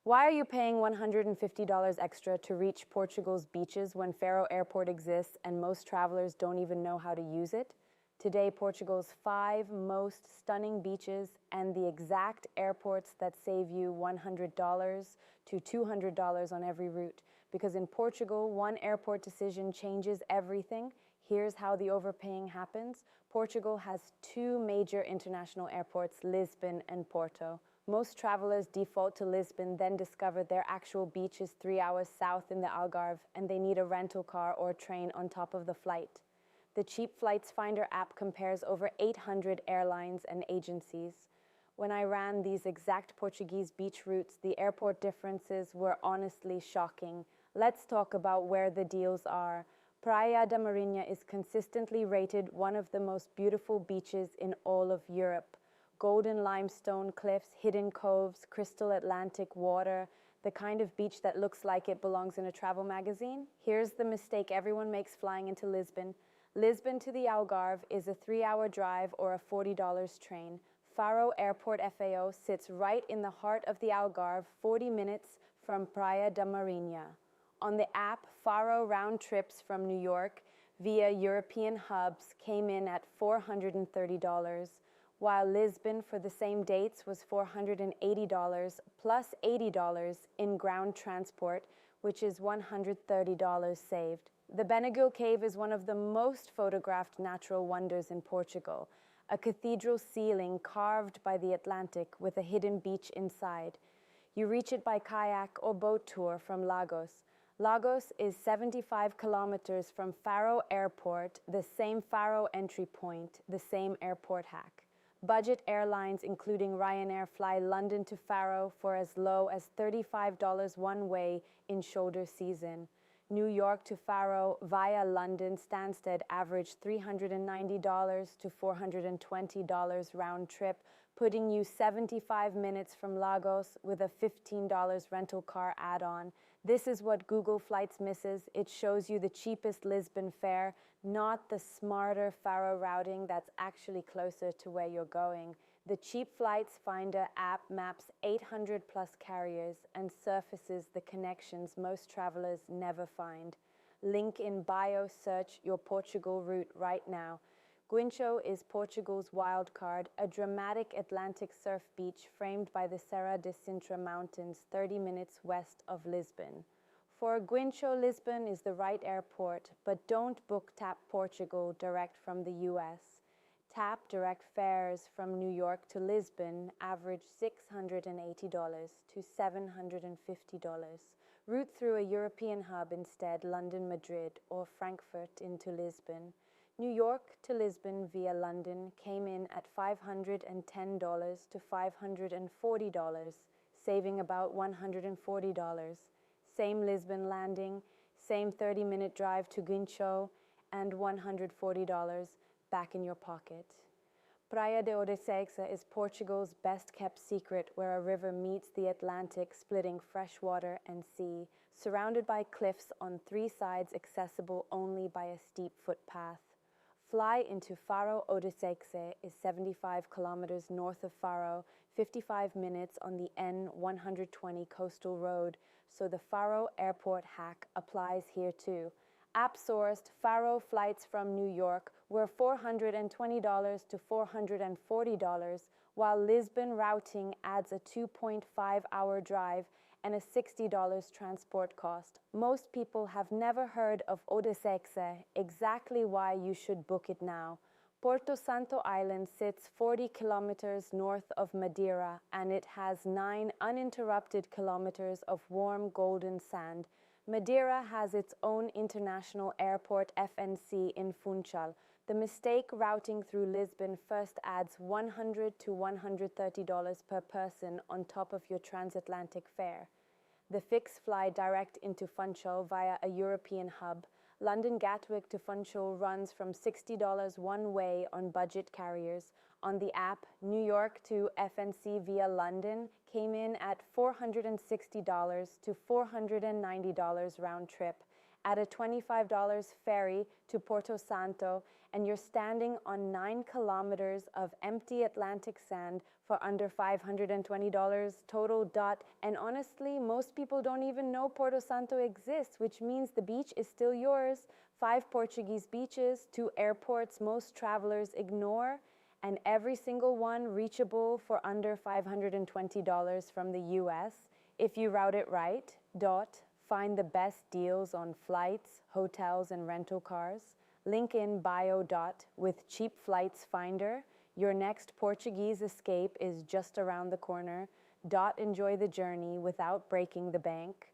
Why are you paying $150 extra to reach Portugal's beaches when Faro Airport exists and most travelers don't even know how to use it? Today, Portugal's 5 most stunning beaches and the exact airports that save you $100 to $200 on every route. Because in Portugal, one airport decision changes everything. Here's how the overpaying happens. Portugal has 2 major international airports, Lisbon and Porto. Most travelers default to Lisbon, then discover their actual beach is 3 hours south in the Algarve, and they need a rental car or train on top of the flight. The Cheap Flights Finder app compares over 800 airlines and agencies. When I ran these exact Portuguese beach routes, the airport differences were honestly shocking. Let's talk about where the deals are. Praia da Marinha is consistently rated one of the most beautiful beaches in all of Europe. Golden limestone cliffs, hidden coves, crystal Atlantic water, the kind of beach that looks like it belongs in a travel magazine. Here's the mistake everyone makes flying into Lisbon. Lisbon to the Algarve is a 3-hour drive or a $40 train. Faro Airport FAO sits right in the heart of the Algarve, 40 minutes from Praia da Marinha. On the app, Faro round trips from New York via European hubs came in at $430. While Lisbon for the same dates was $480 plus $80 in ground transport, which is $130 saved. The Beniguil Cave is one of the most photographed natural wonders in Portugal, a cathedral ceiling carved by the Atlantic with a hidden beach inside. You reach it by kayak or boat tour from Lagos. Lagos is 75 kilometers from Faro Airport, the same Faro entry point, the same airport hack. Budget airlines, including Ryanair, fly London to Faro for as low as $35 one way in shoulder season. New York to Faro via London Stansted average $390 to $420 round trip, putting you 75 minutes from Lagos with a $15 rental car add-on. This is what Google Flights misses. It shows you the cheapest Lisbon fare, not the smarter Faro routing that's actually closer to where you're going. The Cheap Flights Finder app maps 800 plus carriers and surfaces the connections most travelers never find. Link in bio, search your Portugal route right now. Guincho is Portugal's wild card, a dramatic Atlantic surf beach framed by the Serra de Sintra Mountains 30 minutes west of Lisbon. For Guincho, Lisbon is the right airport, but don't book TAP Portugal direct from the US. TAP direct fares from New York to Lisbon average $680 to $750. Route through a European hub instead, London-Madrid or Frankfurt into Lisbon. New York to Lisbon via London came in at $510 to $540, saving about $140. Same Lisbon landing, same 30-minute drive to Guincho, and $140 back in your pocket. Praia de Ouriçeixa is Portugal's best-kept secret, where a river meets the Atlantic, splitting fresh water and sea, surrounded by cliffs on 3 sides accessible only by a steep footpath. Fly into Faro Ouriçeixa is 75 kilometers north of Faro, 55 minutes on the N120 coastal road, so the Faro Airport hack applies here too. App-sourced Faro flights from New York were $420 to $440, while Lisbon routing adds a 2.5-hour drive and a $60 transport cost. Most people have never heard of Ouriçeixa, exactly why you should book it now. Porto Santo Island sits 40 kilometers north of Madeira, and it has 9 uninterrupted kilometers of warm golden sand. Madeira has its own international airport, FNC, in Funchal. The mistake routing through Lisbon first adds $100 to $130 per person on top of your transatlantic fare. The fix fly direct into Funchal via a European hub. London Gatwick to Funchal runs from $60 one way on budget carriers. On the app, New York to FNC via London came in at $460 to $490 round trip, Add a $25 ferry to Porto Santo, and you're standing on 9 kilometers of empty Atlantic sand for under $520 total. And honestly, most people don't even know Porto Santo exists, which means the beach is still yours. 5 Portuguese beaches, 2 airports most travelers ignore, and every single one reachable for under $520 from the US. If you route it right. Find the best deals on flights, hotels, and rental cars. Link in bio. With Cheap Flights Finder. Your next Portuguese escape is just around the corner. Enjoy the journey without breaking the bank.